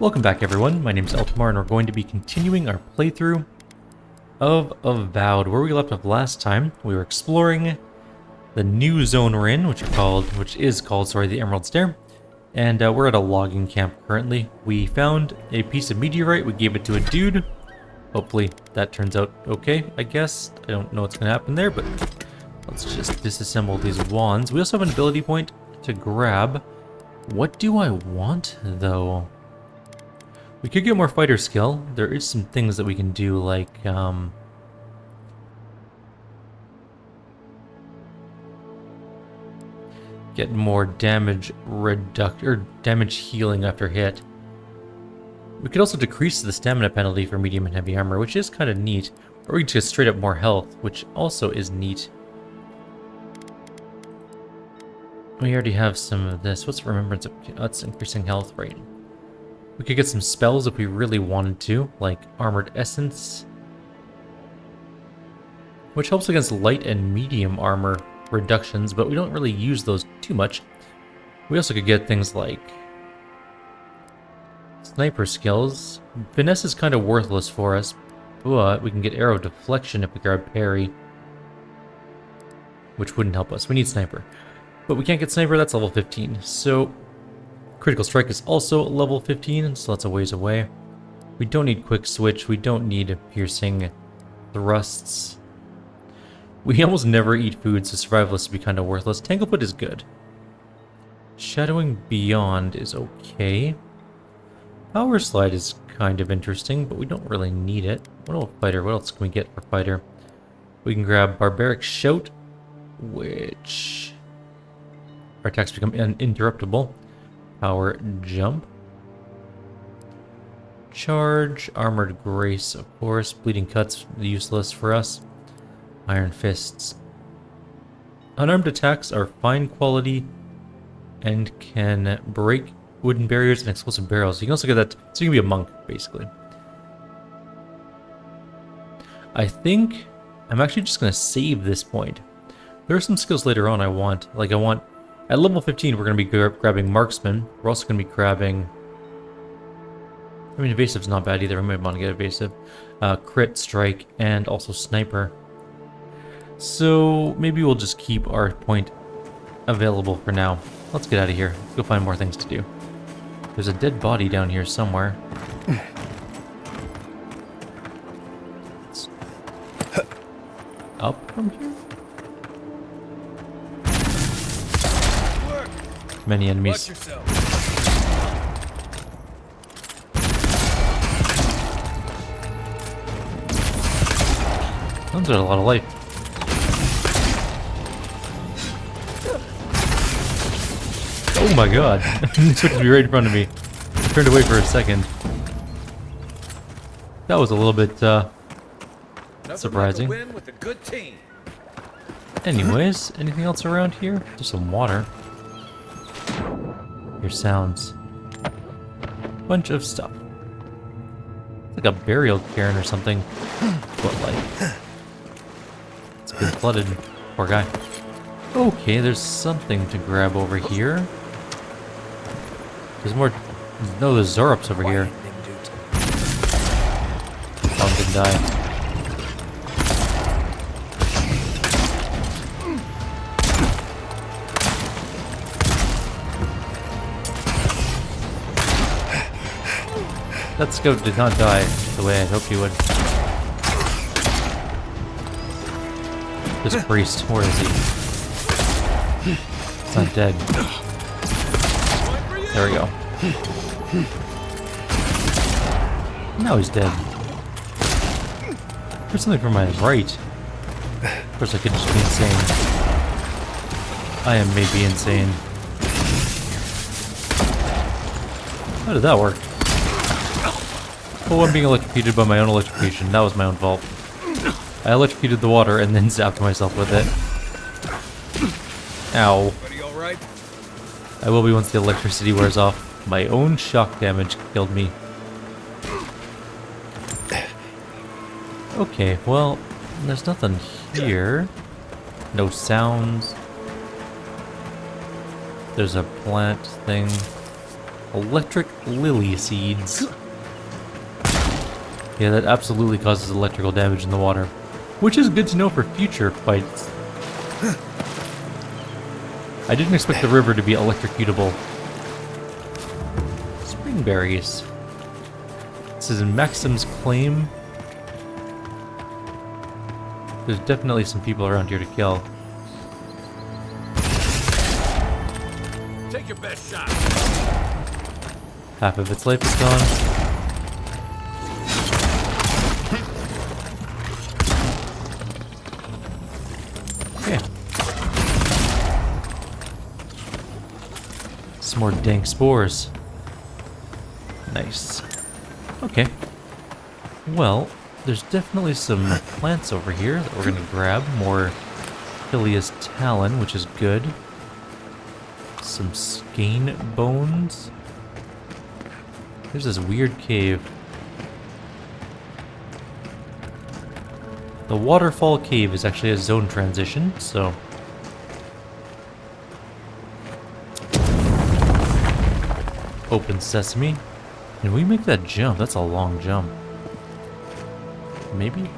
Welcome back everyone, my name is Eltamar and we're going to be continuing our playthrough of Avowed. Where we left off last time, we were exploring the new zone we're in, which is called the Emerald Stair. And we're at a logging camp currently. We found a piece of meteorite, we gave it to a dude. Hopefully that turns out okay, I guess. I don't know what's going to happen there, but let's just disassemble these wands. We also have an ability point to grab. What do I want though? We could get more fighter skill. There is some things that we can do, like get more damage damage healing after hit. We could also decrease the stamina penalty for medium and heavy armor, which is kind of neat. Or we could just straight up more health, which also is neat. We already have some of this. What's remembrance? That's increasing health rate. We could get some spells if we really wanted to, like Armored Essence, which helps against light and medium armor reductions, but we don't really use those too much. We also could get things like sniper skills. Finesse is kind of worthless for us, but we can get arrow deflection if we grab parry, which wouldn't help us. We need sniper. But we can't get sniper, that's level 15. So critical strike is also level 15, so that's a ways away. We don't need quick switch, we don't need piercing thrusts. We almost never eat food, so survivalist would be kind of worthless. Tanglefoot is good. Shadowing Beyond is okay. Power Slide is kind of interesting, but we don't really need it. What else can we get for fighter? We can grab Barbaric Shout, which our attacks become uninterruptible. Power Jump. Charge, Armored Grace, of course. Bleeding Cuts, useless for us. Iron Fists. Unarmed attacks are fine quality and can break wooden barriers and explosive barrels. You can also get that, so you can be a monk, basically. I think I'm actually just going to save this point. There are some skills later on I want. At level 15, we're going to be grabbing Marksman. We're also going to be grabbing... I mean, Evasive's not bad either. I might want to get Evasive. Crit, Strike, and also Sniper. So, maybe we'll just keep our point available for now. Let's get out of here. Let's go find more things to do. There's a dead body down here somewhere. Up from here? Many enemies. Those are a lot of life. Oh my god. This would be right in front of me. I turned away for a second. That was a little bit surprising. Anyways, anything else around here? There's some water. Hear sounds. Bunch of stuff. It's like a burial cairn or something. What like? It's been flooded. Poor guy. Okay, there's something to grab over here. There's more. No, there's Zorups over here. One didn't die. That scout did not die the way I hoped he would. This priest, where is he? He's not dead. There we go. Now he's dead. There's something from my right. Of course I could just be insane. I am maybe insane. How did that work? Oh, I'm being electrocuted by my own electrocution. That was my own fault. I electrocuted the water and then zapped myself with it. Ow. I will be once the electricity wears off. My own shock damage killed me. Okay, well, there's nothing here. No sounds. There's a plant thing. Electric lily seeds. Yeah, that absolutely causes electrical damage in the water, which is good to know for future fights. I didn't expect the river to be electrocutable. Spring berries. This is in Maxim's claim. There's definitely some people around here to kill. Take your best shot. Half of its life is gone. Okay. Some more dank spores. Nice. Okay. Well, there's definitely some plants over here that we're gonna grab. More Helios Talon, which is good. Some skein bones. There's this weird cave. The waterfall cave is actually a zone transition, so... Open sesame. Can we make that jump? That's a long jump. Maybe?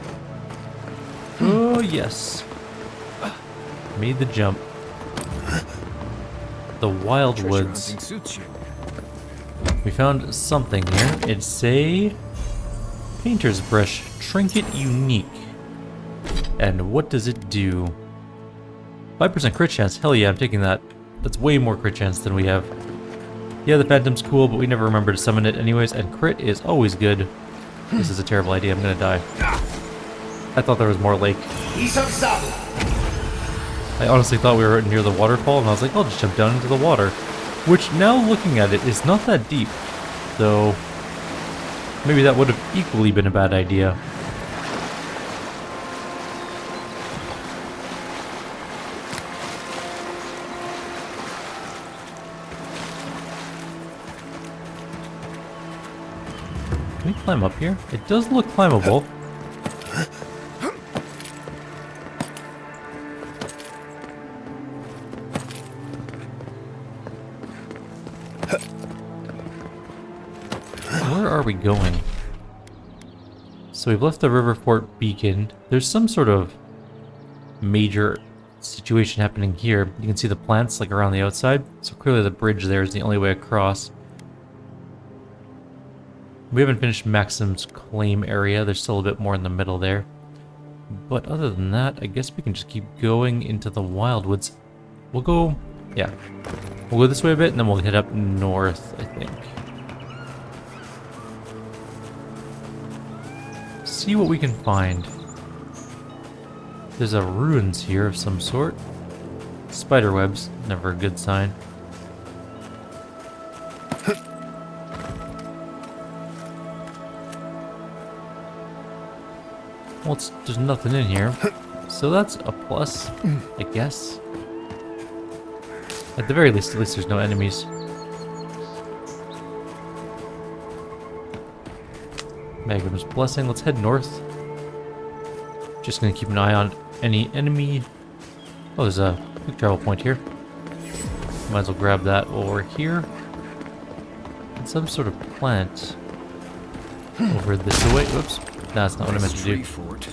Oh, yes. Made the jump. The Wildwoods. We found something here. It's a painter's brush trinket unique. And what does it do? 5% crit chance. Hell yeah, I'm taking that. That's way more crit chance than we have. Yeah, the Phantom's cool, but we never remember to summon it anyways, and crit is always good. This is a terrible idea. I'm gonna die. I thought there was more lake. I honestly thought we were near the waterfall, and I was like, I'll just jump down into the water. Which, now looking at it, is not that deep. Though, maybe that would have equally been a bad idea. Can we climb up here? It does look climbable. Where are we going? So we've left the river fort beacon. There's some sort of major situation happening here. You can see the plants like around the outside. So clearly the bridge there is the only way across. We haven't finished Maxim's claim area. There's still a bit more in the middle there. But other than that, I guess we can just keep going into the Wildwoods. We'll go... yeah. We'll go this way a bit, and then we'll head up north, I think. See what we can find. There's a ruins here of some sort. Spiderwebs, never a good sign. Well, there's nothing in here, so that's a plus, I guess. At the very least, there's no enemies. Magnum's Blessing. Let's head north. Just gonna keep an eye on any enemy. Oh, there's a quick travel point here. Might as well grab that while we're here. And some sort of plant over this way. Whoops. That's not what I meant to do. Fort.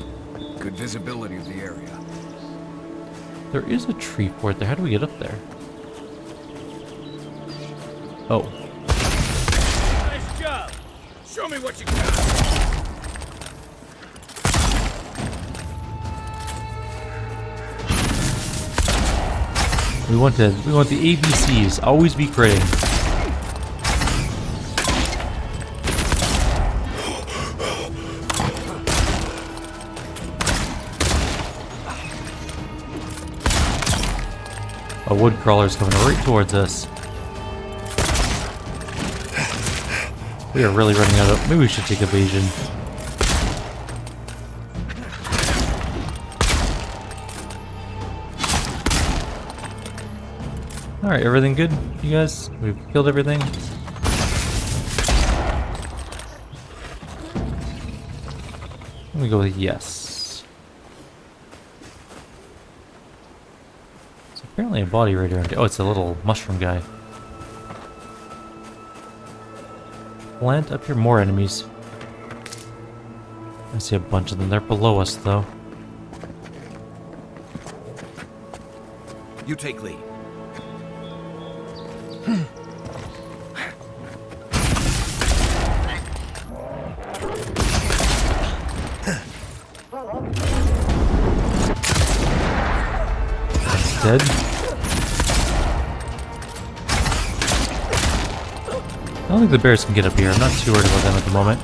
Good visibility of the area. There is a tree fort there. How do we get up there? Oh. Nice job. Show me what you got. We want the ABCs. Always be critting. A wood crawler is coming right towards us. We are really running out of... maybe we should take evasion. Alright, everything good, you guys? We've killed everything? Let me go with yes. It's apparently a body right around here. Oh, it's a little mushroom guy. plant up here. More enemies. I see a bunch of them. They're below us, though. You take lead. Dead. I don't think the bears can get up here. I'm not too worried about them at the moment.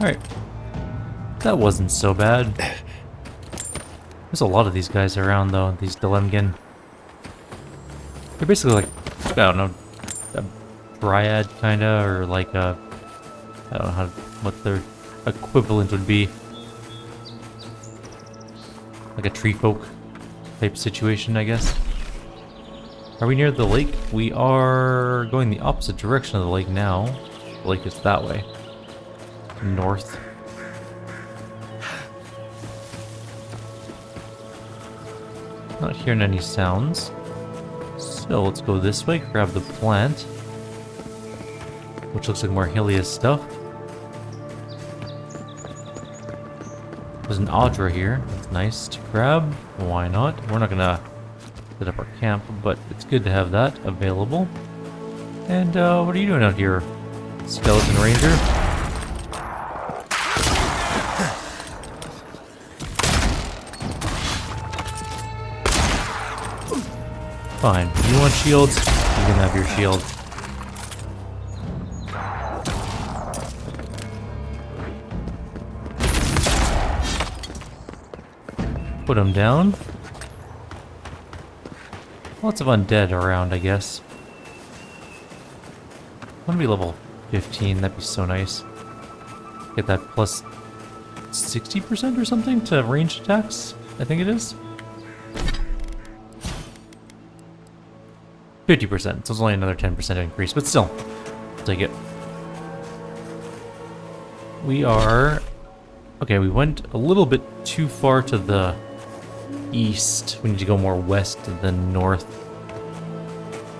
Alright. That wasn't so bad. There's a lot of these guys around, though, these Dilemgin. They're basically like, I don't know, a dryad, kinda, or like a, I don't know what their equivalent would be. Like a tree folk type situation, I guess. Are we near the lake? We are going the opposite direction of the lake now. The lake is that way. North. Not hearing any sounds. So let's go this way, grab the plant. Which looks like more hilly stuff. There's an Audra here. That's nice to grab. Why not? We're not gonna set up our camp, but it's good to have that available. And what are you doing out here, Skeleton Ranger? Fine. You want shields? You can have your shield. Put him down. Lots of undead around, I guess. I want to be level 15. That'd be so nice. Get that plus 60% or something to ranged attacks, I think it is. 50%, so it's only another 10% increase, but still, I'll take it. We are... Okay, we went a little bit too far to the east. We need to go more west than north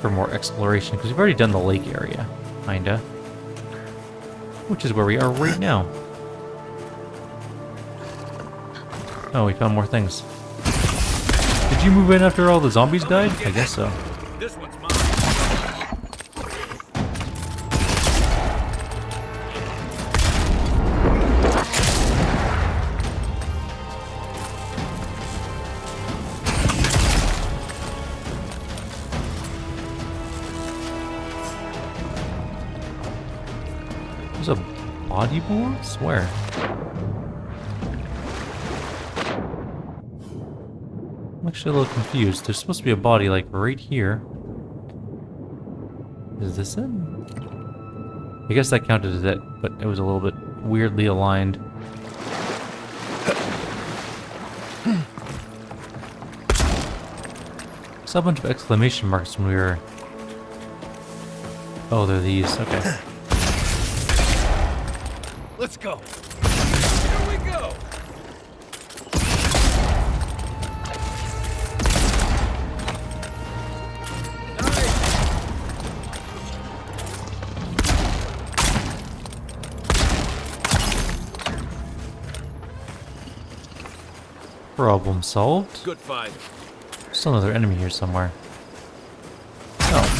for more exploration, because we've already done the lake area, kinda. Which is where we are right now. Oh, we found more things. Did you move in after all the zombies died? I guess so. This one's mine. There's a body board? I swear. I'm actually a little confused. There's supposed to be a body like right here. Is this it? I guess that counted as it, but it was a little bit weirdly aligned. Saw a bunch of exclamation marks when we were... Oh, they're these. Okay. Let's go. Here we go. Problem solved. Good fight. Still another enemy here somewhere. Oh.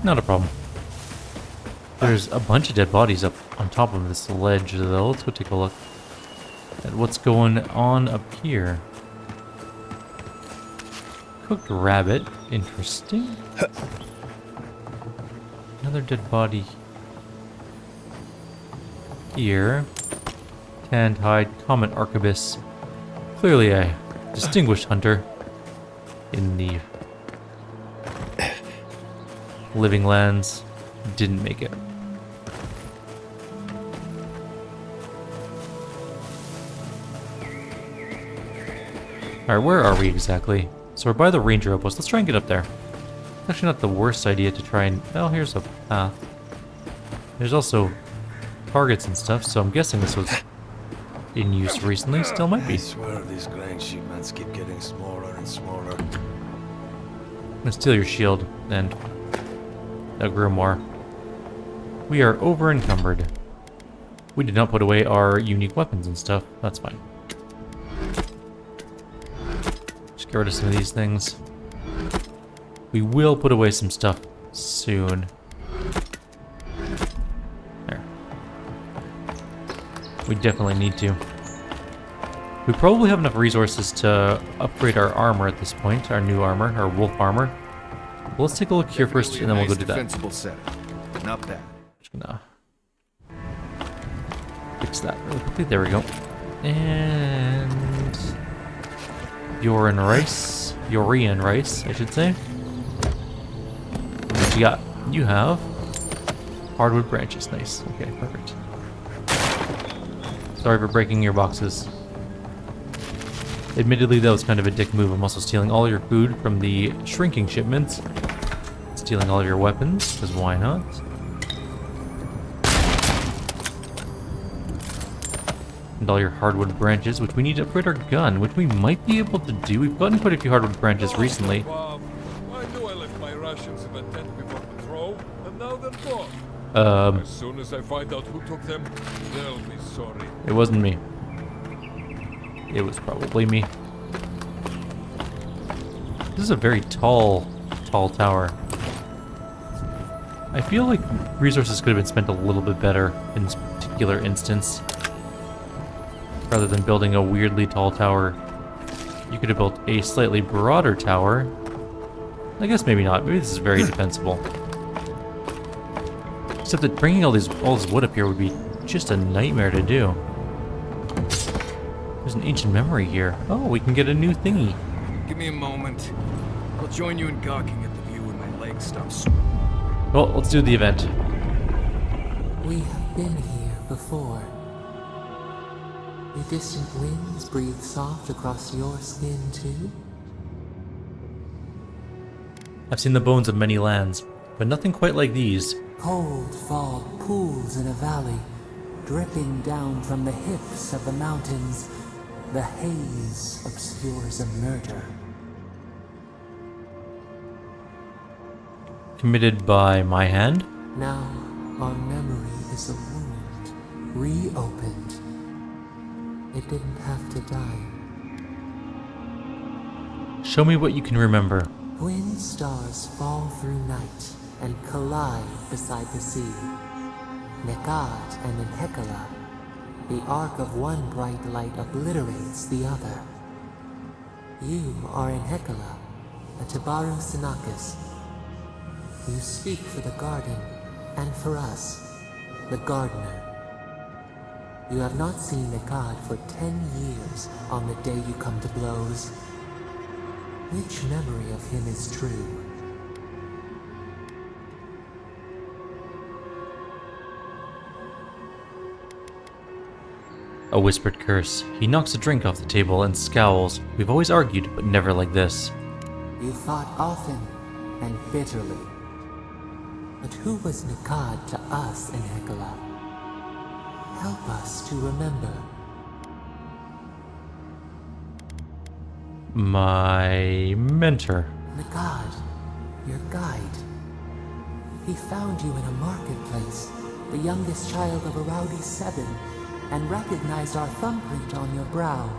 Not a problem. There's a bunch of dead bodies up on top of this ledge, though. Let's go take a look at what's going on up here. Cooked rabbit. Interesting. Another dead body here. Tanned hide, common arquebus. Clearly a distinguished hunter in the living lands. Didn't make it. Alright, where are we exactly? So we're by the ranger outpost. Let's try and get up there. It's actually not the worst idea to try and... Oh, here's a path. There's also targets and stuff, so I'm guessing this was in use recently. Still might be. I swear these grain shipments keep getting smaller and smaller. I'm gonna steal your shield and a grimoire. We are over encumbered. We did not put away our unique weapons and stuff. That's fine. Just get rid of some of these things. We will put away some stuff soon. There. We definitely need to. We probably have enough resources to upgrade our armor at this point, our new armor, our wolf armor. Well, let's take a look here first, and then we'll go do that. Defensible setup. Not bad. Just gonna fix that really quickly. There we go. And Yorian rice, I should say. What you got? You have hardwood branches. Nice. Okay, perfect. Sorry for breaking your boxes. Admittedly, that was kind of a dick move. I'm also stealing all your food from the shrinking shipments. Stealing all of your weapons, because why not? And all your hardwood branches, which we need to upgrade our gun, which we might be able to do. We've gotten quite a few hardwood branches recently. Bob, I knew I left my rations in the tent before patrol, and now they're gone. As soon as I find out who took them, they'll be sorry. It wasn't me. It was probably me. This is a very tall tower. I feel like resources could have been spent a little bit better in this particular instance. Rather than building a weirdly tall tower, you could have built a slightly broader tower. I guess maybe not. Maybe this is very defensible. Except that bringing all this wood up here would be just a nightmare to do. There's an ancient memory here. Oh, we can get a new thingy. Give me a moment. I'll join you in gawking at the view when my legs stop. Well, let's do the event. We have been here before. The distant winds breathe soft across your skin too. I've seen the bones of many lands, but nothing quite like these. Cold fog pools in a valley, dripping down from the hips of the mountains. The haze obscures a murder. Committed by my hand? Now our memory is a wound, reopened. It didn't have to die. Show me what you can remember. Twin stars fall through night and collide beside the sea. Nekad and Enhekala. The arc of one bright light obliterates the other. You are Enhekala, a Tabaru Sinakis. You speak for the garden, and for us, the gardener. You have not seen Nekad for 10 years on the day you come to blows. Which memory of him is true? A whispered curse. He knocks a drink off the table and scowls. We've always argued, but never like this. You fought often and bitterly. But who was Nekad to us in Hekala? Help us to remember. My mentor. Nekad, your guide. He found you in a marketplace, the youngest child of a rowdy 7, and recognized our thumbprint on your brow.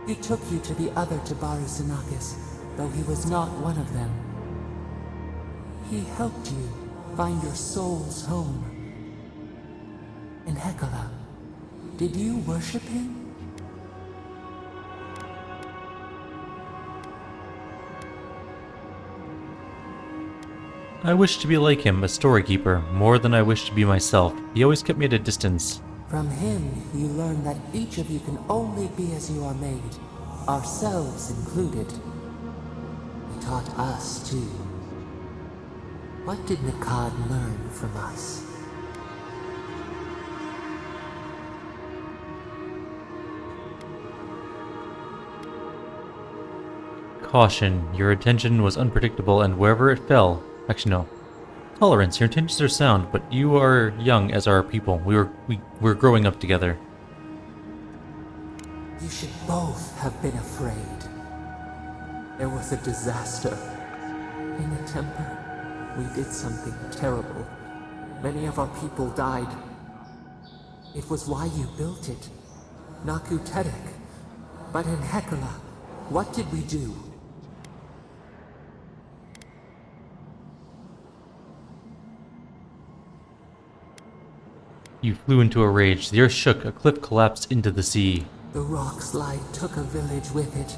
He took you to the other Tabaru Sinakis, though he was not one of them. He helped you find your soul's home. In Hekala, did you worship him? I wish to be like him, a storykeeper, more than I wish to be myself. He always kept me at a distance. From him, you learn that each of you can only be as you are made, ourselves included. He taught us, too. What did Nekad learn from us? Caution. Your attention was unpredictable, and wherever it fell... Actually, no. Tolerance. Your intentions are sound, but you are young, as are our people. We're growing up together. You should both have been afraid. There was a disaster. In the Tempeh, we did something terrible. Many of our people died. It was why you built it. Naku Tedek. But in Hekala, what did we do? You flew into a rage. The earth shook. A cliff collapsed into the sea. The rock slide took a village with it.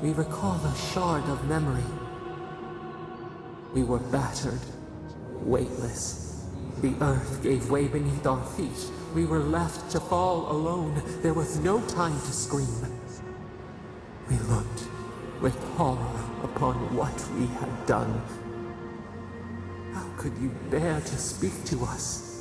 We recall a shard of memory. We were battered, weightless. The earth gave way beneath our feet. We were left to fall alone. There was no time to scream. We looked with horror upon what we had done. How could you bear to speak to us?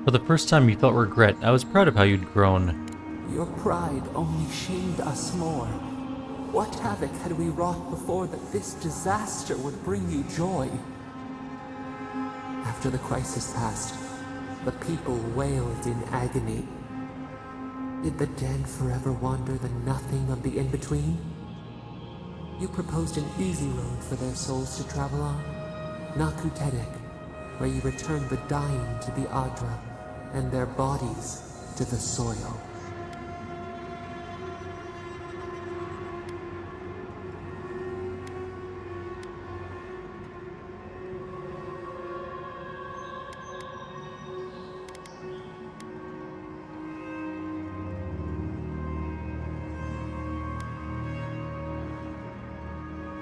For the first time you felt regret. I was proud of how you'd grown. Your pride only shamed us more. What havoc had we wrought before that this disaster would bring you joy? After the crisis passed, the people wailed in agony. Did the dead forever wander the nothing of the in-between? You proposed an easy road for their souls to travel on. Naku Tedek, where you returned the dying to the Adra, and their bodies to the soil.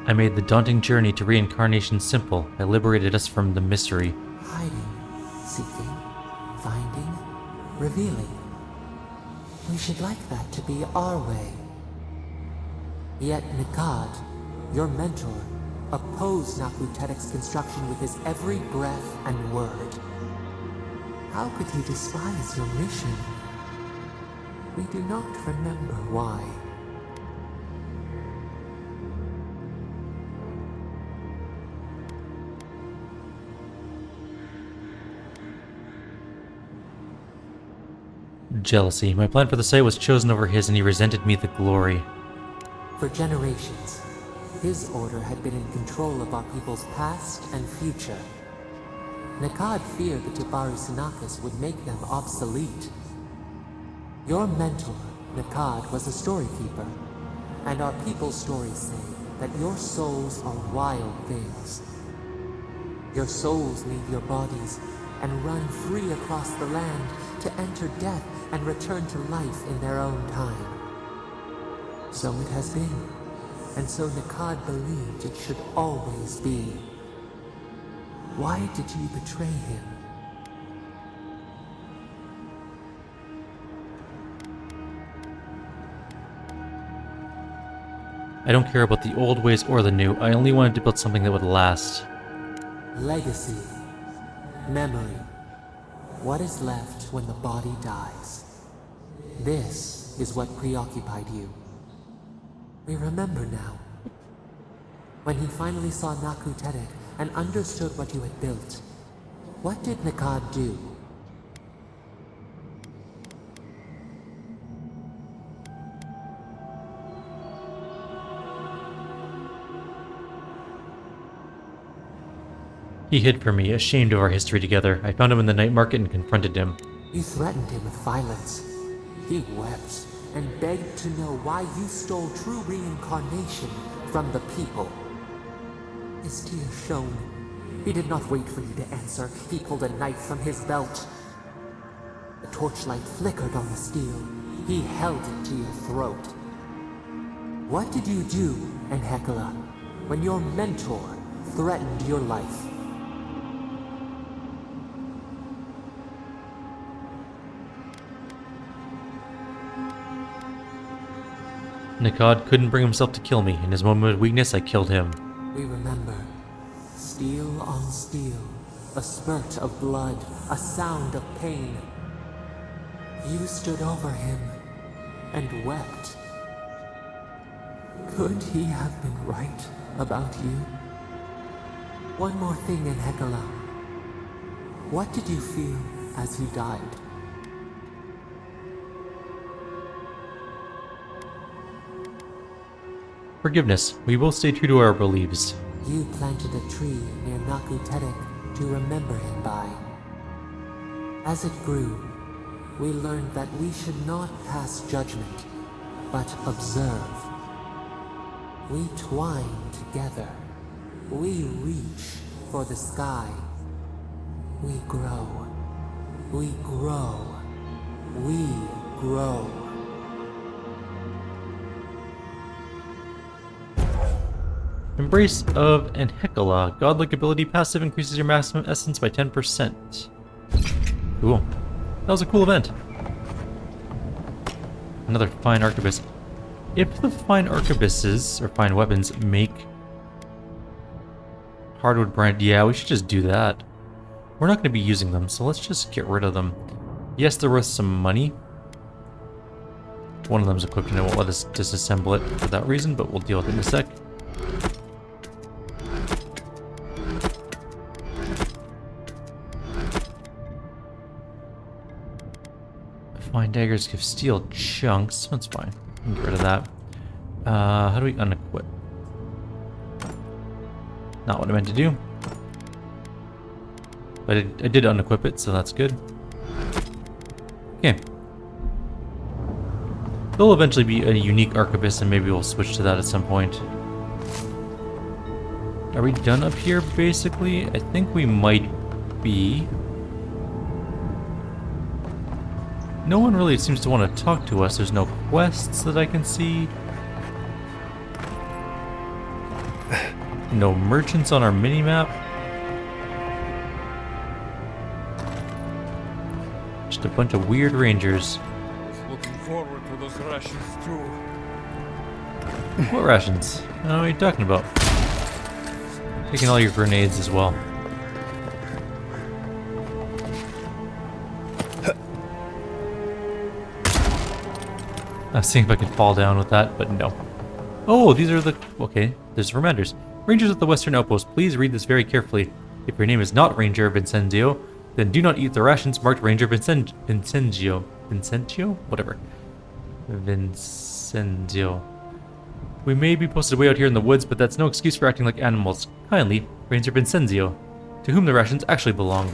I made the daunting journey to reincarnation simple. I liberated us from the mystery. Hiding, seeking, finding, revealing. We should like that to be our way. Yet Nikad, your mentor, opposed Naku Tedek's construction with his every breath and word. How could he despise your mission? We do not remember why. Jealousy. My plan for the site was chosen over his, and he resented me the glory. For generations, his order had been in control of our people's past and future. Nikad feared the Tibari Sinakas would make them obsolete. Your mentor, Nikad, was a storykeeper, and our people's stories say that your souls are wild things. Your souls leave your bodies and run free across the land to enter death and return to life in their own time. So it has been, and so Nikad believed it should always be. Why did you betray him? I don't care about the old ways or the new. I only wanted to build something that would last. Legacy. Memory. What is left when the body dies? This is what preoccupied you. We remember now. When he finally saw Naku Tedek and understood what you had built, what did Nikad do? He hid from me, ashamed of our history together. I found him in the night market and confronted him. You threatened him with violence. He wept and begged to know why you stole true reincarnation from the people. His tears shone. He did not wait for you to answer. He pulled a knife from his belt. The torchlight flickered on the steel. He held it to your throat. What did you do, Enhekala, when your mentor threatened your life? Nikad couldn't bring himself to kill me. In his moment of weakness, I killed him. We remember. Steel on steel. A spurt of blood. A sound of pain. You stood over him and wept. Could he have been right about you? One more thing, Enhekala. What did you feel as he died? Forgiveness. We will stay true to our beliefs. You planted a tree near Naku Terek to remember him by. As it grew, we learned that we should not pass judgment, but observe. We twine together. We reach for the sky. We grow. We grow. We grow. Embrace of Enhekala. Godlike ability passive increases your maximum essence by 10%. Cool. That was a cool event. Another fine arquebus. If the fine arquebuses, or fine weapons, make hardwood brand, yeah, we should just do that. We're not going to be using them, so let's just get rid of them. Yes, they're worth some money. One of them's equipped and it won't let us disassemble it for that reason, but we'll deal with it in a sec. Fine daggers give steel chunks. That's fine. We can get rid of that. How do we unequip? Not what I meant to do. But I did unequip it, so that's good. Okay. There'll eventually be a unique arquebus, and maybe we'll switch to that at some point. Are we done up here, basically? I think we might be. No one really seems to want to talk to us. There's no quests that I can see. No merchants on our minimap. Just a bunch of weird rangers. I was looking forward to those rations too. What rations? What are you talking about? Taking all your grenades as well. I was seeing if I could fall down with that, but no. Oh, these are the... Okay, there's reminders. Rangers at the Western Outpost, please read this very carefully. If your name is not Ranger Vincenzio, then do not eat the rations marked Ranger Vincenzio. Vincenzio? Whatever. Vincenzio. We may be posted way out here in the woods, but that's no excuse for acting like animals. Kindly, Ranger Vincenzio, to whom the rations actually belong.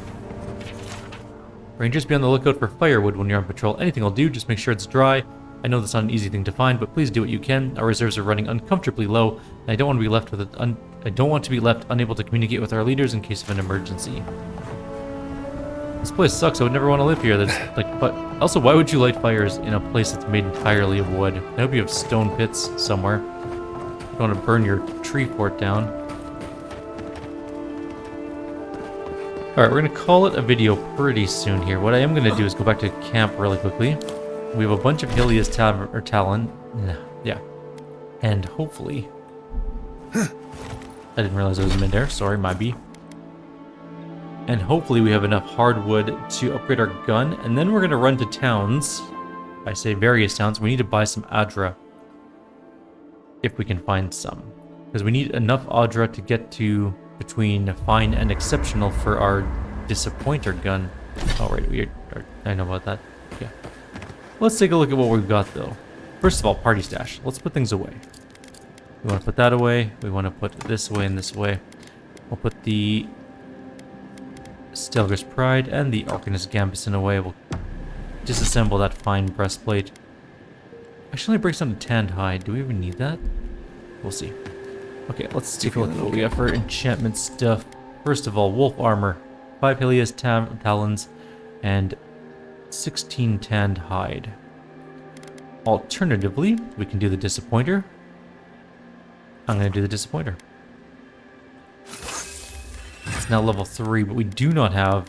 Rangers, be on the lookout for firewood when you're on patrol. Anything will do, just make sure it's dry. I know that's not an easy thing to find, but please do what you can. Our reserves are running uncomfortably low, and I don't want to be left with unable to communicate with our leaders in case of an emergency. This place sucks. I would never want to live here. That's like, but also, why would you light fires in a place that's made entirely of wood? I hope you have stone pits somewhere. You don't want to burn your tree fort down. All right, we're gonna call it a video pretty soon here. What I am gonna do is go back to camp really quickly. We have a bunch of Helia's Talon. Yeah. And hopefully... I didn't realize I was in there. Sorry, my bee. And hopefully we have enough hardwood to upgrade our gun. And then we're going to run to towns. I say various towns. We need to buy some Adra. If we can find some. Because we need enough Adra to get to between fine and exceptional for our Disappointer gun. Oh, right. I know about that. Yeah. Let's take a look at what we've got, though. First of all, party stash. Let's put things away. We want to put that away. We want to put this away and this away. We'll put the Stelger's Pride and the Arcanist Gambison away. We'll disassemble that fine breastplate. Actually, it breaks down to tanned hide. Do we even need that? We'll see. Okay, let's take a look at what we got for enchantment stuff. First of all, wolf armor. 5 Helia's Talons and 16 tanned hide. Alternatively, we can do the Disappointer. I'm going to do the Disappointer. It's now level 3, but we do not have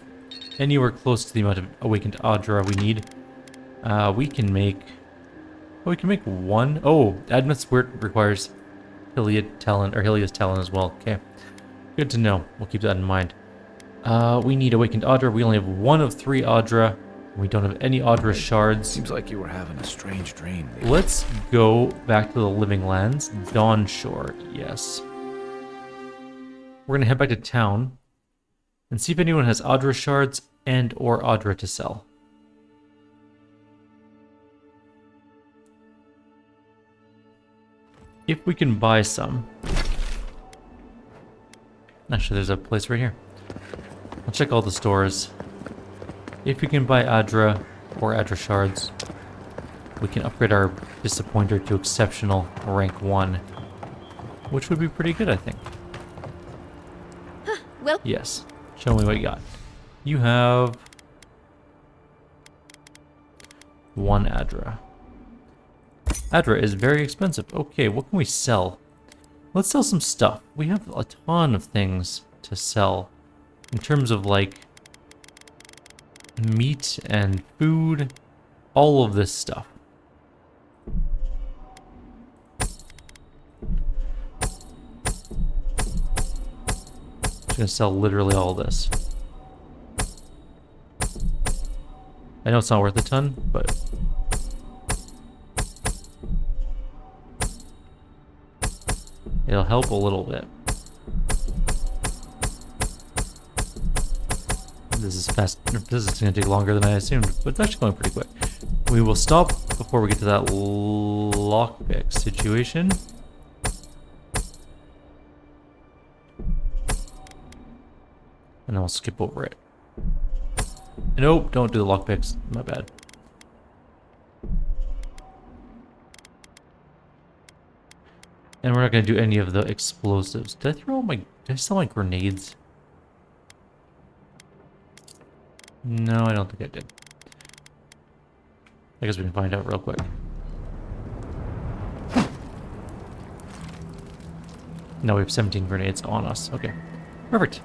anywhere close to the amount of Awakened Adra we need. We can make... Oh, we can make one. Oh, Admith's Word requires Helia's Talon as well. Okay. Good to know. We'll keep that in mind. We need Awakened Adra. We only have 1 of 3 Adra. We don't have any Audra shards. Seems like you were having a strange dream. Let's go back to the Living Lands. Dawn Shore, yes. We're gonna head back to town and see if anyone has Audra shards and or Audra to sell. If we can buy some. Actually, there's a place right here. I'll check all the stores. If we can buy Audra or Audra shards, we can upgrade our Disappointer to exceptional rank 1, which would be pretty good, I think. Well, yes. Show me what you got. You have 1 Audra. Audra is very expensive. Okay, what can we sell? Let's sell some stuff. We have a ton of things to sell in terms of like meat and food, all of this stuff. Just gonna sell literally all this. I know it's not worth a ton, but it'll help a little bit. This is fast. This is going to take longer than I assumed, but it's actually going pretty quick. We will stop before we get to that lockpick situation. And then we'll skip over it. Nope, don't do the lockpicks. My bad. And we're not going to do any of the explosives. Did I sell my grenades? No, I don't think I did. I guess we can find out real quick. No, we have 17 grenades on us. Okay. Perfect.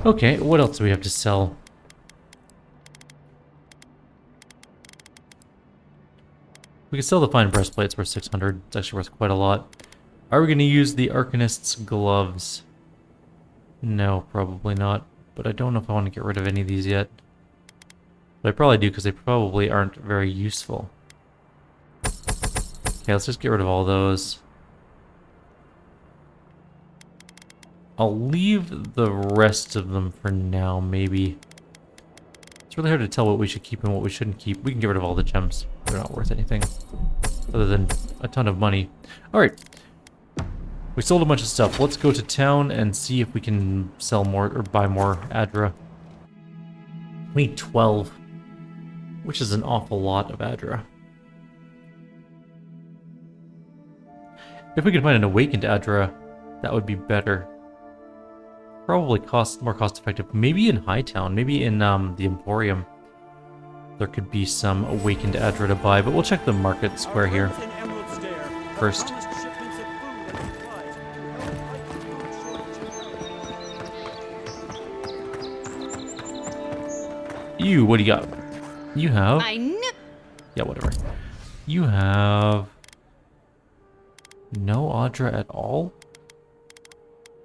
Okay, what else do we have to sell? We can sell the fine breastplates worth 600. It's actually worth quite a lot. Are we going to use the Arcanist's gloves? No, probably not. But I don't know if I want to get rid of any of these yet. But I probably do because they probably aren't very useful. Okay, let's just get rid of all those. I'll leave the rest of them for now, maybe. It's really hard to tell what we should keep and what we shouldn't keep. We can get rid of all the gems. They're not worth anything other than a ton of money. Alright. We sold a bunch of stuff. Let's go to town and see if we can sell more or buy more Audra. We need 12, which is an awful lot of Audra. If we could find an awakened Audra, that would be better. Probably more cost effective. Maybe in Hightown, maybe in the Emporium. There could be some awakened Audra to buy, but we'll check the market square here first. You, what do you got? You have... Yeah, whatever. You have... no Audra at all?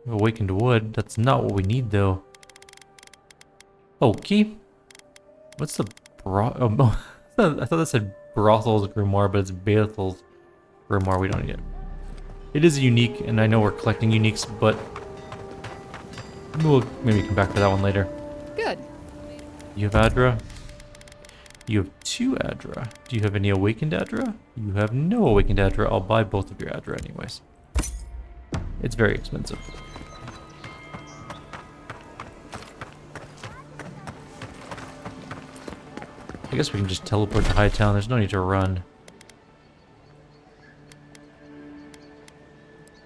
Awakened wood. That's not what we need, though. Okay. What's the oh, no. I thought that said Brothel's Grimoire, but it's Bethel's Grimoire. We don't need it. It is unique, and I know we're collecting uniques, but we'll maybe come back to that one later. Good. You have Audra. You have 2 Audra. Do you have any awakened Audra? You have no awakened Audra. I'll buy both of your Audra anyways. It's very expensive. I guess we can just teleport to Hightown. There's no need to run.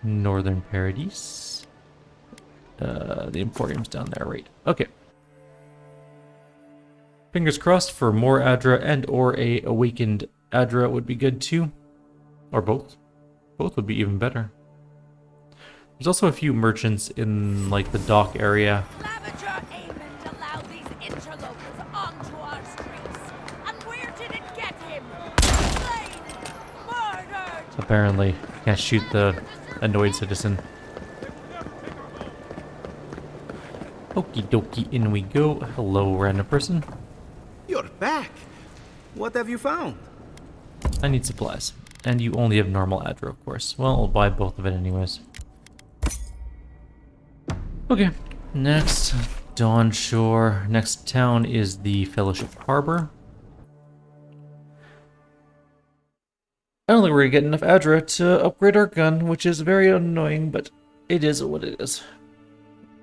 Northern Paradise. The Emporium's down there, right? Okay. Fingers crossed for more Audra and or a awakened Audra would be good too. Or both. Both would be even better. There's also a few merchants in like the dock area. Apparently, can't shoot the annoyed citizen. Okie Okie dokie, in we go. Hello, random person. You're back. What have you found? I need supplies. And you only have normal Adro, of course. Well, I'll buy both of it anyways. Okay, next, Dawn Shore. Next town is the Fellowship Harbor. I don't think we're gonna get enough Adra to upgrade our gun, which is very annoying, but it is what it is.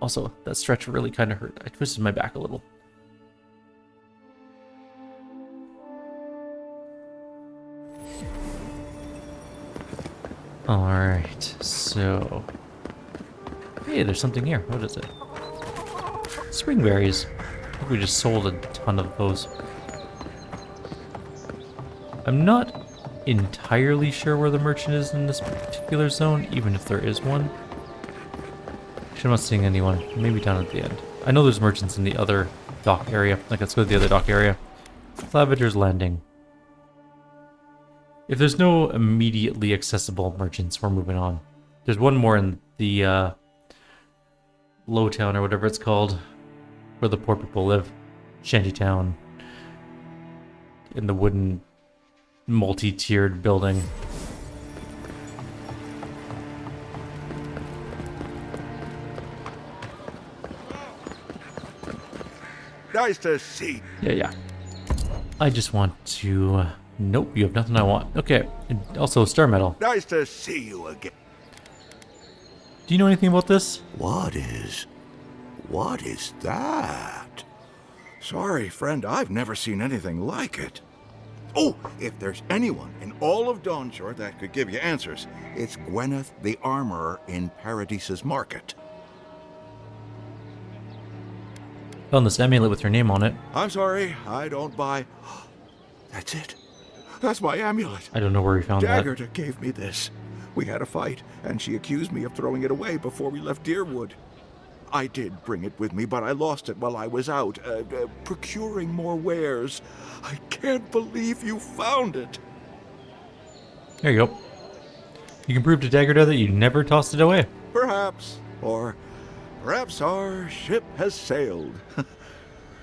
Also, that stretch really kind of hurt. I twisted my back a little. Alright, so... Hey, there's something here. What is it? Spring berries. I think we just sold a ton of those. I'm not entirely sure where the merchant is in this particular zone, even if there is one. Actually, I'm not seeing anyone. Maybe down at the end. I know there's merchants in the other dock area. Like, let's go to the other dock area. Clavager's Landing. If there's no immediately accessible merchants, we're moving on. There's one more in the Low Town or whatever it's called, where the poor people live. Shantytown. In the wooden multi-tiered building. Nice to see. Yeah. I just want to... Nope, you have nothing I want. Okay, and also Star Medal. Nice to see you again. Do you know anything about this? What is that? Sorry, friend, I've never seen anything like it. Oh, if there's anyone in all of Dawnshore that could give you answers, it's Gwyneth the Armorer in Paradise's Market. Found this amulet with your name on it. I'm sorry, I don't buy... That's it. That's my amulet. I don't know where we found that. Daggerta gave me this. We had a fight, and she accused me of throwing it away before we left Deerwood. I did bring it with me, but I lost it while I was out, procuring more wares. I can't believe you found it. There you go. You can prove to Daggerta that you never tossed it away. Perhaps. Or perhaps our ship has sailed.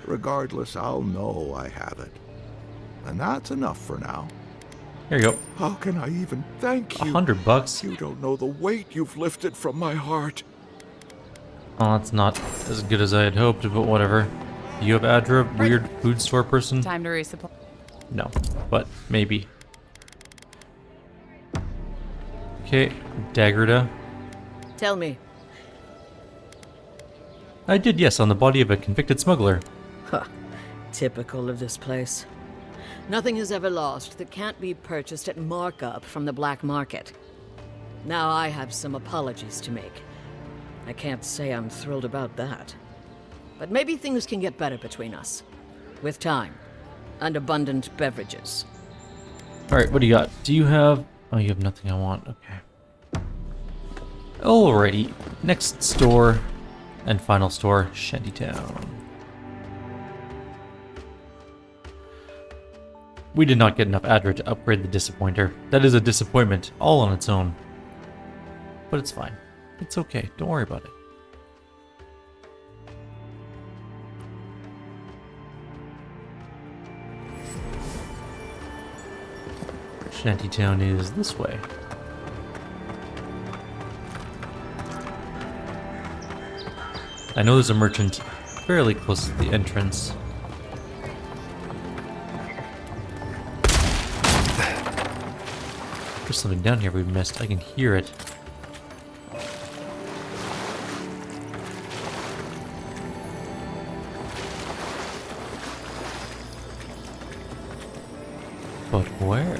Regardless, I'll know I have it. And that's enough for now. There you go. How can I even thank you? $100. You don't know the weight you've lifted from my heart. Oh, that's not as good as I had hoped, but whatever. You have Adra, weird food store person? Time to resupply. No, but maybe. Okay, Daggerta. Tell me. I did, yes, on the body of a convicted smuggler. Huh. Typical of this place. Nothing is ever lost that can't be purchased at markup from the black market. Now I have some apologies to make. I can't say I'm thrilled about that. But maybe things can get better between us. With time. And abundant beverages. Alright, what do you got? Do you have... Oh, you have nothing I want. Okay. Alrighty. Next store and final store, Shantytown. We did not get enough Adra to upgrade the Disappointer. That is a disappointment, all on its own. But it's fine. It's okay. Don't worry about it. Shantytown is this way. I know there's a merchant fairly close to the entrance. There's something down here we missed. I can hear it. But where?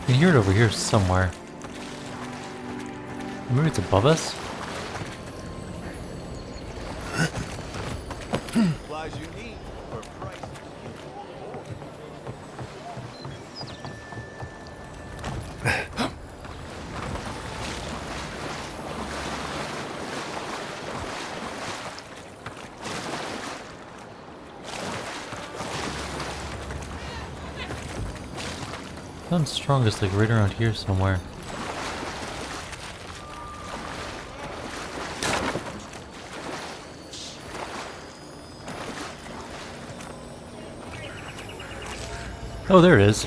I can hear it over here somewhere. Maybe it's above us? Supplies you need for price. Sounds strongest like right around here somewhere. Oh, there it is.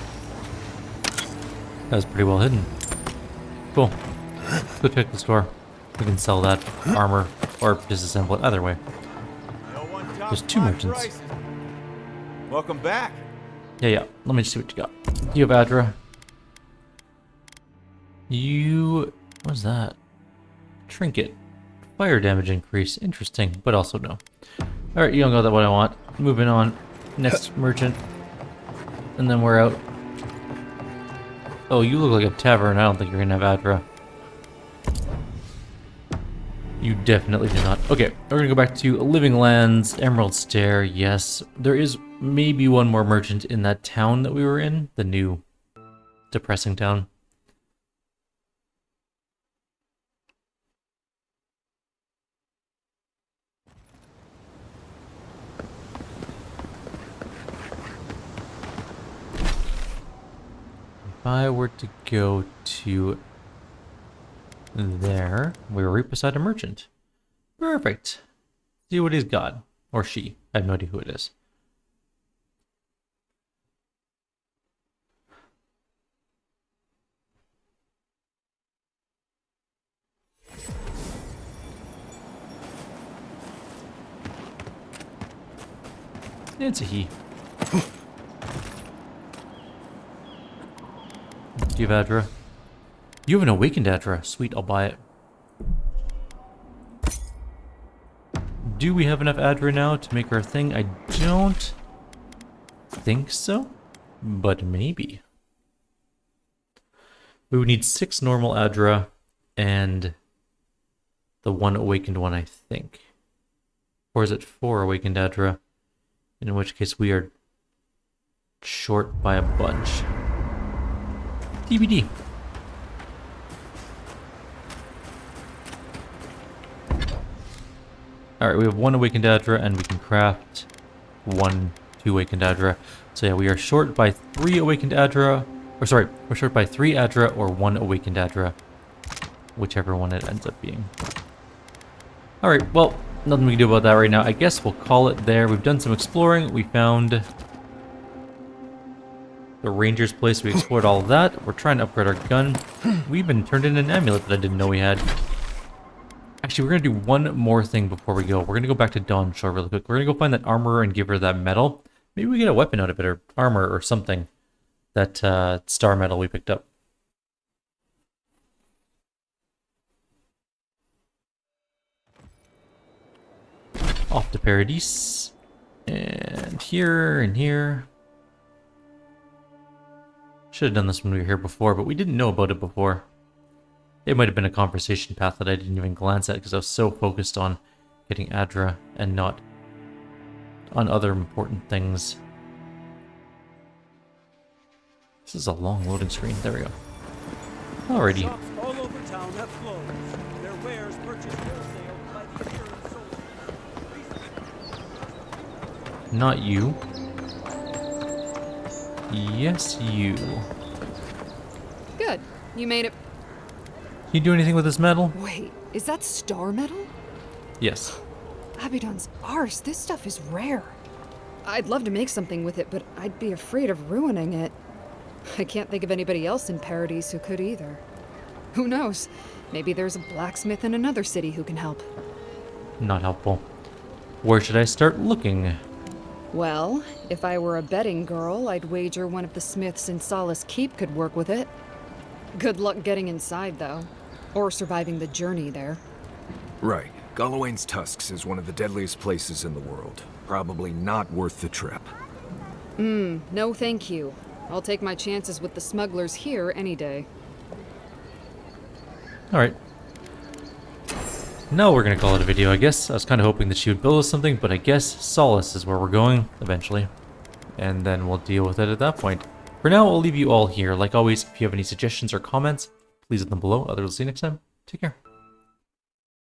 That was pretty well hidden. Cool. Let's go check the store. We can sell that armor or disassemble it either way. There's 2 merchants. Welcome back. Yeah. Let me just see what you got. You have Adra. What's that? Trinket. Fire damage increase. Interesting, but also no. Alright, you don't got that what I want. Moving on. Next merchant. And then we're out. Oh, you look like a tavern. I don't think you're gonna have Adra. You definitely do not. Okay, we're gonna go back to Living Lands, Emerald Stair. Yes, there is maybe one more merchant in that town that we were in. The new depressing town. If I were to go to there, we were right beside a merchant. Perfect. See what he's got. Or she. I have no idea who it is. It's a he. Do you have Adra? You have an awakened Adra. Sweet, I'll buy it. Do we have enough Adra now to make our thing? I don't think so, but maybe. We would need 6 normal Adra and the 1 awakened one, I think. Or is it 4 awakened Adra? In which case we are short by a bunch. TBD. Alright, we have 1 awakened Adra and we can craft 2 awakened Adra. So yeah, we are short by 3 awakened Adra. Or sorry, we're short by 3 Adra or 1 awakened Adra. Whichever one it ends up being. Alright, well, nothing we can do about that right now. I guess we'll call it there. We've done some exploring. We found the ranger's place. We explored all of that. We're trying to upgrade our gun. We even turned in an amulet that I didn't know we had. Actually, we're going to do one more thing before we go. We're going to go back to Dawn Shore really quick. We're going to go find that armor and give her that medal. Maybe we get a weapon out of it, or armor or something. That star medal we picked up. Off to Paradise. And here and here. Should have done this when we were here before, but we didn't know about it before. It might have been a conversation path that I didn't even glance at because I was so focused on getting Adra and not on other important things. This is a long loading screen. There we go. Alrighty. Shops all over town have closed. Their wares purchased wholesale by the year and sold. Not you. Yes, you. Good. You made it. Can you do anything with this metal? Wait, is that star metal? Yes. Abaddon's arse. This stuff is rare. I'd love to make something with it, but I'd be afraid of ruining it. I can't think of anybody else in Paradise who could either. Who knows? Maybe there's a blacksmith in another city who can help. Not helpful. Where should I start looking? Well, if I were a betting girl, I'd wager one of the smiths in Solace Keep could work with it. Good luck getting inside, though. Or surviving the journey there. Right. Gallowayne's Tusks is one of the deadliest places in the world. Probably not worth the trip. No thank you. I'll take my chances with the smugglers here any day. Alright. Now we're gonna call it a video, I guess. I was kind of hoping that she would build us something, but I guess Solace is where we're going, eventually. And then we'll deal with it at that point. For now, I'll leave you all here. Like always, if you have any suggestions or comments, please leave them below. Otherwise, see you next time. Take care.